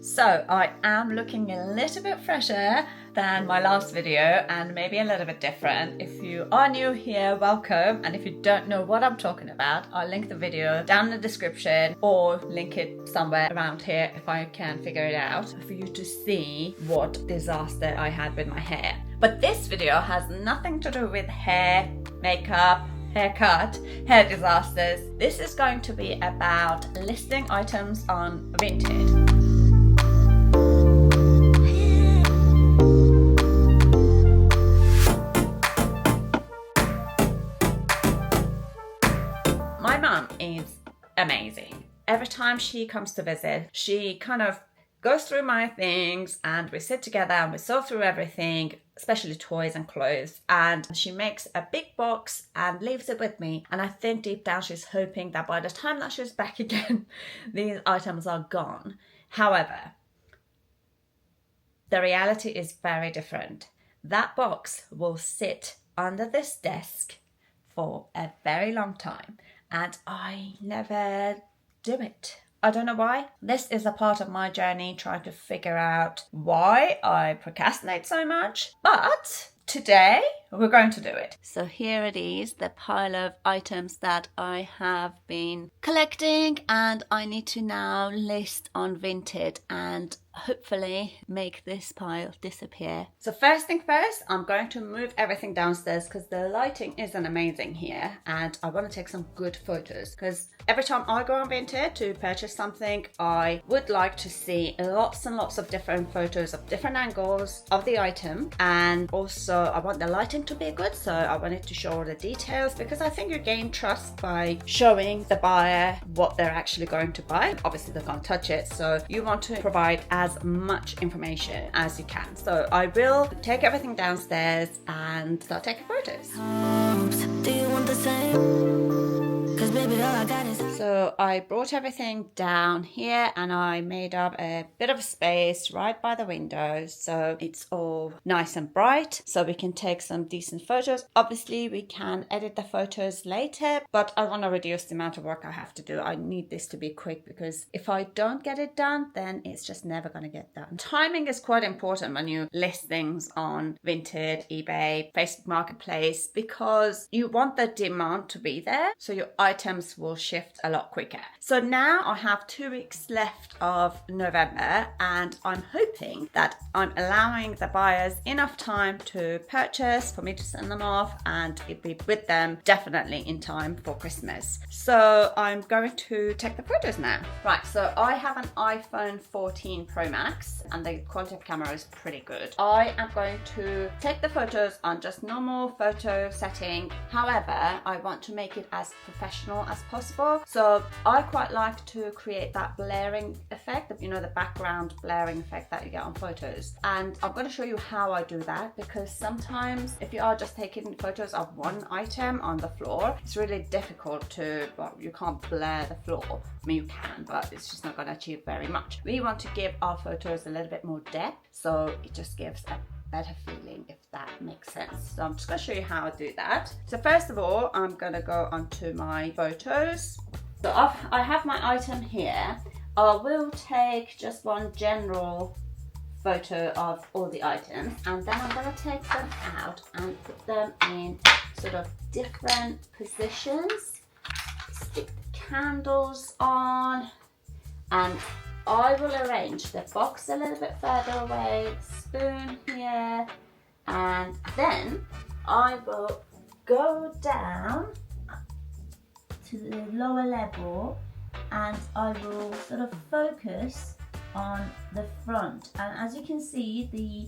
So I am looking a little bit fresher than my last video and maybe a little bit different. If you are new here, welcome, and if you don't know what I'm talking about, I'll link the video down in the description or link it somewhere around here if I can figure it out for you to see what disaster I had with my hair. But this video has nothing to do with hair, makeup, haircut, hair disasters. This is going to be about listing items on Vinted. My mum is amazing. Every time she comes to visit, she kind of goes through my things and we sit together and we sort through everything, especially toys and clothes, and she makes a big box and leaves it with me. And I think deep down she's hoping that by the time that she's back again, these items are gone. However, the reality is very different. That box will sit under this desk for a very long time and I never do it. I don't know why. This is a part of my journey trying to figure out why I procrastinate so much. But today we're going to do it. So here it is, the pile of items that I have been collecting and I need to now list on Vinted and hopefully make this pile disappear. So first thing first, I'm going to move everything downstairs because the lighting isn't amazing here and I want to take some good photos because every time I go on Vinted to purchase something, I would like to see lots and lots of different photos of different angles of the item, and also I want the lighting to be good, so I wanted to show all the details because I think you gain trust by showing the buyer what they're actually going to buy. Obviously they can't touch it, so you want to provide as much information as you can. So I will take everything downstairs and start taking photos. Do you want the same? So I brought everything down here and I made up a bit of space right by the window so it's all nice and bright so we can take some decent photos. Obviously we can edit the photos later, but I want to reduce the amount of work I have to do. I need this to be quick because if I don't get it done, then it's just never going to get done. Timing is quite important when you list things on Vinted, eBay, Facebook Marketplace, because you want the demand to be there so your items will shift a lot quicker. So now I have 2 weeks left of November and I'm hoping that I'm allowing the buyers enough time to purchase for me to send them off and it'll be with them definitely in time for Christmas. So I'm going to take the photos now. Right, so I have an iPhone 14 Pro Max and the quality of camera is pretty good. I am going to take the photos on just normal photo setting. However, I want to make it as professional as possible. So I quite like to create that blaring effect, you know, the background blaring effect that you get on photos. And I'm going to show you how I do that because sometimes if you are just taking photos of one item on the floor, it's really difficult to, well, you can't blur the floor. I mean, you can, but it's just not going to achieve very much. We want to give our photos a little bit more depth, so it just gives a better feeling, if that makes sense. So I'm just going to show you how I do that. So first of all, I'm going to go onto my photos. So I have my item here. I will take just one general photo of all the items and then I'm going to take them out and put them in sort of different positions. Stick the candles on and I will arrange the box a little bit further away, spoon here, and then I will go down to the lower level and I will sort of focus on the front. And as you can see, the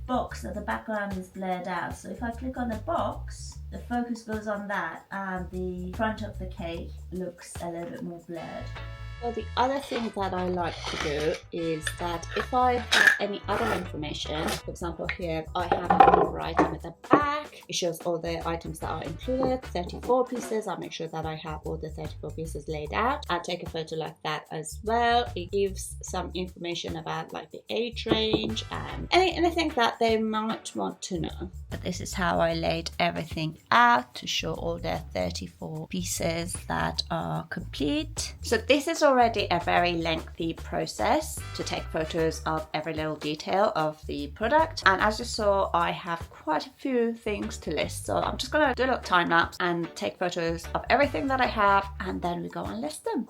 box at the background is blurred out. So if I click on the box, the focus goes on that and the front of the cake looks a little bit more blurred. So the other thing that I like to do is that if I have any other information, for example here I have a number item at the back, it shows all the items that are included, 34 pieces, I'll make sure that I have all the 34 pieces laid out. I'll take a photo like that as well. It gives some information about like the age range and anything that they might want to know. But this is how I laid everything out to show all the 34 pieces that are complete. So this is all already a very lengthy process to take photos of every little detail of the product. And as you saw, I have quite a few things to list. So I'm just gonna do a little time lapse and take photos of everything that I have, and then we go and list them.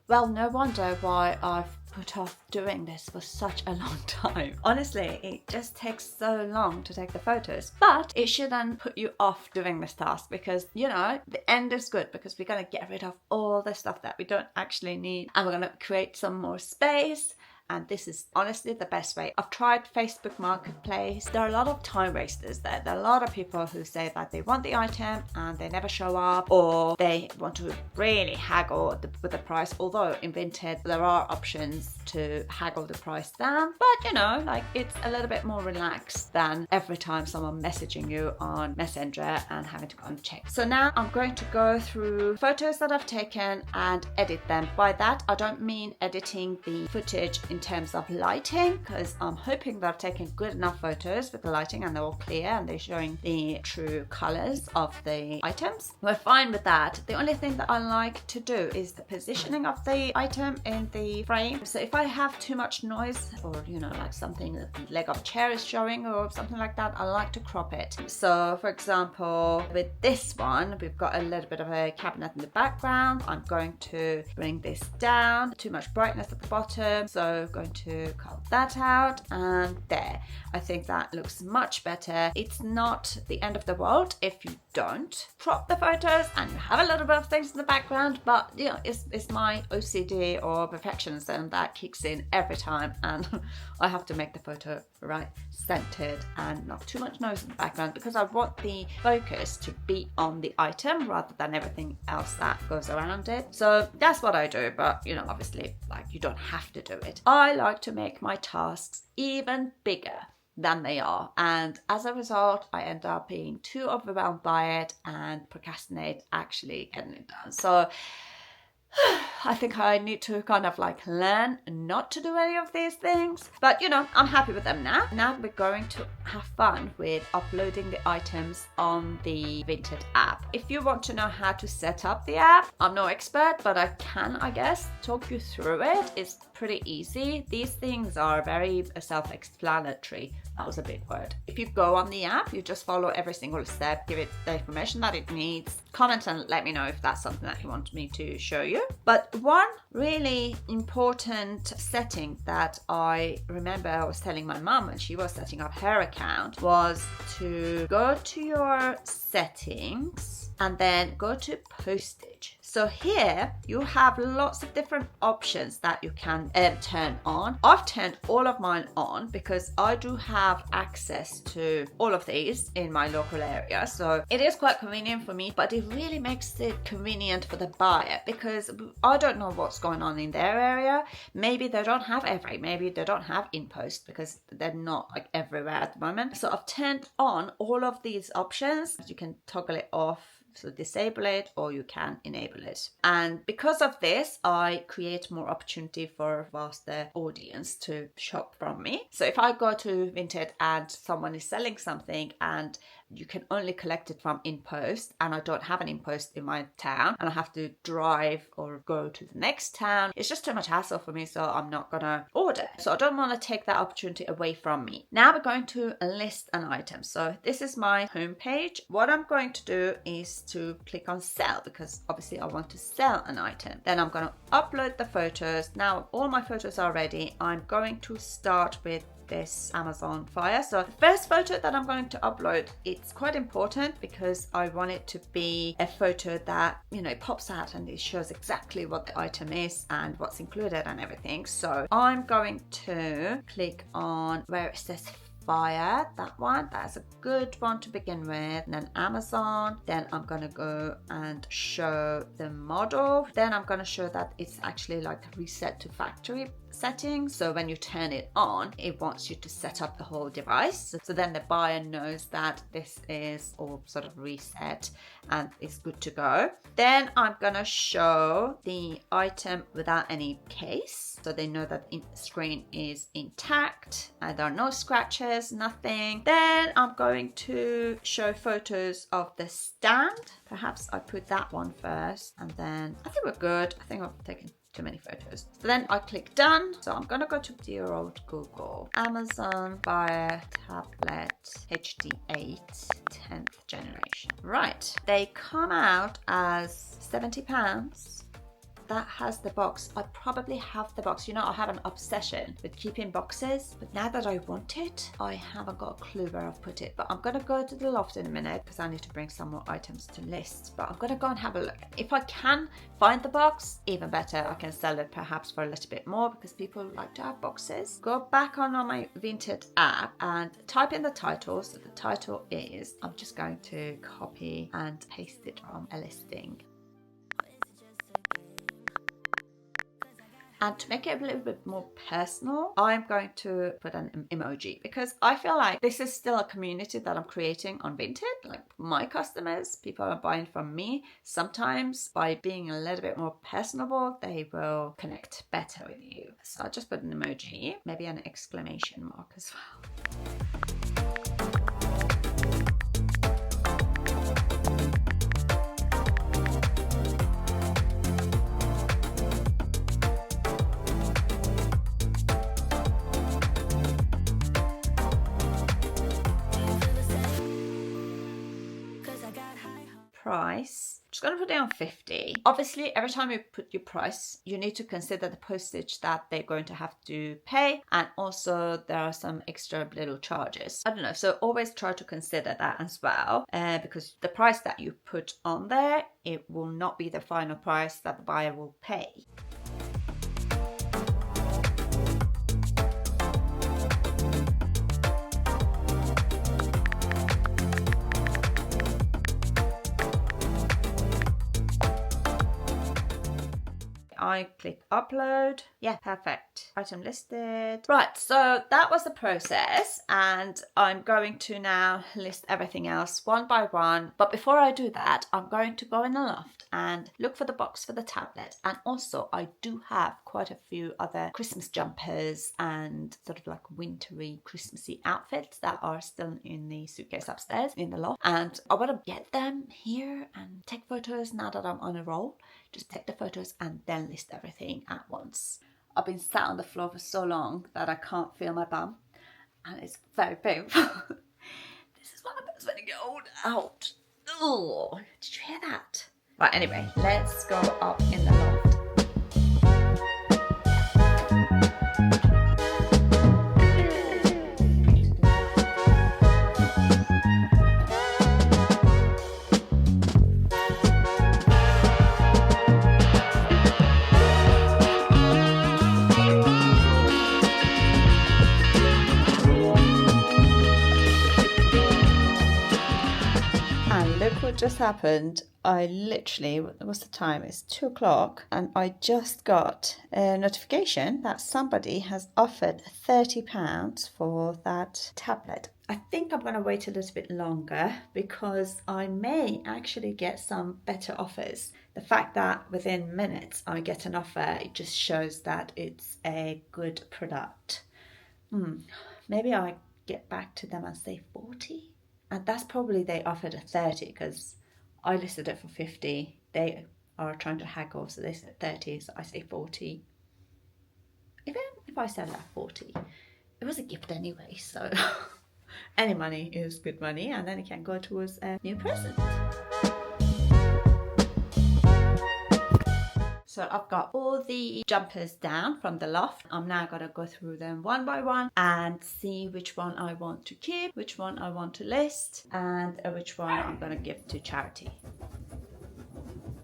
Well, no wonder why I've put off doing this for such a long time. Honestly, it just takes so long to take the photos, but it shouldn't put you off doing this task, because you know the end is good, because we're going to get rid of all the stuff that we don't actually need, and we're going to create some more space. And this is honestly the best way. I've tried Facebook Marketplace. There are a lot of time wasters there. There are a lot of people who say that they want the item and they never show up, or they want to really haggle with the price. Although in Vinted there are options to haggle the price down, but you know, like, it's a little bit more relaxed than every time someone messaging you on Messenger and having to go and check. So now I'm going to go through photos that I've taken and edit them. By that I don't mean editing the footage in terms of lighting, because I'm hoping that I've taken good enough photos with the lighting and they're all clear and they're showing the true colors of the items. We're fine with that. The only thing that I like to do is the positioning of the item in the frame. So if I have too much noise, or you know, like something, the leg of a chair is showing or something like that, I like to crop it. So for example, with this one, we've got a little bit of a cabinet in the background. I'm going to bring this down, too much brightness at the bottom, so going to cut that out, and there. I think that looks much better. It's not the end of the world if you don't crop the photos and you have a little bit of things in the background, but you know, it's my OCD or perfectionism that kicks in every time, and I have to make the photo right centered and not too much noise in the background, because I want the focus to be on the item rather than everything else that goes around it. So that's what I do, but you know, obviously, like, you don't have to do it. I like to make my tasks even bigger than they are, and as a result I end up being too overwhelmed by it and procrastinate actually getting it done. So I think I need to kind of like learn not to do any of these things, but you know, I'm happy with them now. Now we're going to have fun with uploading the items on the Vinted app. If you want to know how to set up the app, I'm no expert, but I can, I guess, talk you through it. It's pretty easy. These things are very self-explanatory. That was a big word. If you go on the app, you just follow every single step, give it the information that it needs, comment and let me know if that's something that you want me to show you. But one really important setting that I remember I was telling my mum when she was setting up her account was to go to your settings and then go to postage. So here you have lots of different options that you can turn on. I've turned all of mine on because I do have access to all of these in my local area. So it is quite convenient for me, but it really makes it convenient for the buyer, because I don't know what's going on in their area. Maybe they don't have maybe they don't have InPost because they're not like everywhere at the moment. So I've turned on all of these options. You can toggle it off, so disable it, or you can enable it. And because of this, I create more opportunity for vaster audience to shop from me. So if I go to Vinted and someone is selling something and you can only collect it from InPost, and I don't have an InPost in my town and I have to drive or go to the next town, it's just too much hassle for me, so I'm not gonna order. So I don't want to take that opportunity away from me. Now we're going to list an item. So this is my homepage. What I'm going to do is to click on sell, because obviously I want to sell an item. Then I'm going to upload the photos. Now all my photos are ready. I'm going to start with this Amazon fire. So the first photo that I'm going to upload, it's quite important because I want it to be a photo that, you know, pops out and it shows exactly what the item is and what's included and everything. So I'm going to click on where it says fire, that one. That's a good one to begin with. And then Amazon. Then I'm gonna go and show the model. Then I'm gonna show that it's actually like reset to factory settings. So when you turn it on, it wants you to set up the whole device. So then the buyer knows that this is all sort of reset and it's good to go. Then I'm gonna show the item without any case. So they know that the screen is intact and there are no scratches, nothing. Then I'm going to show photos of the stand. Perhaps I put that one first and then I think we're good. I think I've taken too many photos. So then I click done. So I'm gonna go to dear old Google. Amazon Fire Tablet HD8 10th generation. Right, they come out as £70. That has the box. I probably have the box. You know, I have an obsession with keeping boxes, but now that I want it, I haven't got a clue where I've put it. But I'm gonna go to the loft in a minute because I need to bring some more items to list. But I'm gonna go and have a look. If I can find the box, even better. I can sell it perhaps for a little bit more because people like to have boxes. Go back on my Vinted app and type in the title. So the title is, I'm just going to copy and paste it from a listing. And to make it a little bit more personal, I'm going to put an emoji because I feel like this is still a community that I'm creating on Vinted. Like my customers, people are buying from me. Sometimes by being a little bit more personable, they will connect better with you. So I'll just put an emoji, maybe an exclamation mark as well. Price, just gonna put it on 50. Obviously, every time you put your price, you need to consider the postage that they're going to have to pay, and also there are some extra little charges. I don't know, so always try to consider that as well, because the price that you put on there, it will not be the final price that the buyer will pay. I click upload. Yeah, perfect. Item listed. Right, so that was the process and I'm going to now list everything else one by one. But before I do that, I'm going to go in the loft and look for the box for the tablet. And also I do have quite a few other Christmas jumpers and sort of like wintry Christmassy outfits that are still in the suitcase upstairs in the loft. And I want to get them here and take photos now that I'm on a roll. Just take the photos and then list everything at once. I've been sat on the floor for so long that I can't feel my bum and it's very painful. This is what happens when you get old out. Oh, did you hear that? Right, anyway, let's go up in the loft. What just happened, I literally, what's the time? It's 2 o'clock and I just got a notification that somebody has offered £30 for that tablet. I think I'm going to wait a little bit longer because I may actually get some better offers. The fact that within minutes I get an offer, it just shows that it's a good product. Maybe I get back to them and say 40. And that's probably they offered a 30 because I listed it for 50. They are trying to haggle, so they said 30, so I say 40. Even if I sell it at 40, it was a gift anyway, so any money is good money and then it can go towards a new present. So I've got all the jumpers down from the loft. I'm now going to go through them one by one and see which one I want to keep, which one I want to list, and which one I'm going to give to charity.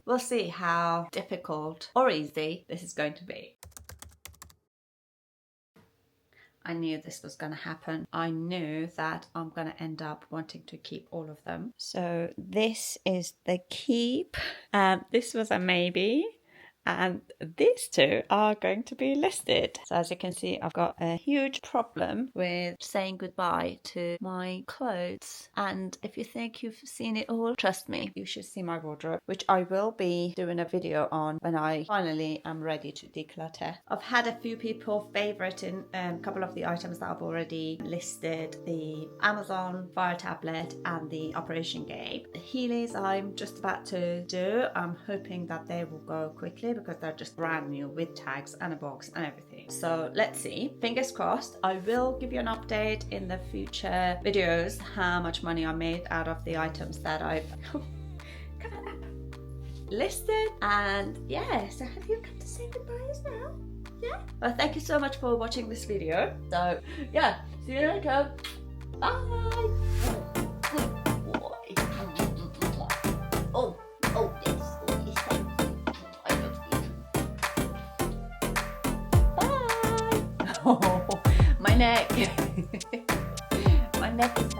We'll see how difficult or easy this is going to be. I knew this was going to happen. I knew that I'm going to end up wanting to keep all of them. So this is the keep. This was a maybe. and these two are going to be listed. So as you can see, I've got a huge problem with saying goodbye to my clothes, and if you think you've seen it all, trust me, you should see my wardrobe, which I will be doing a video on when I finally am ready to declutter. I've had a few people favoriting a couple of the items that I've already listed: the Amazon Fire tablet and the Operation Game. The Heelys I'm just about to do. I'm hoping that they will go quickly because they're just brand new with tags and a box and everything. So let's see. Fingers crossed. I will give you an update in the future videos how much money I made out of the items that I've listed. And yeah, so have you come to say goodbye as well? Yeah. Well, thank you so much for watching this video. So yeah, see you later. Bye. Oh, yes. Bye. Oh, my neck. My neck is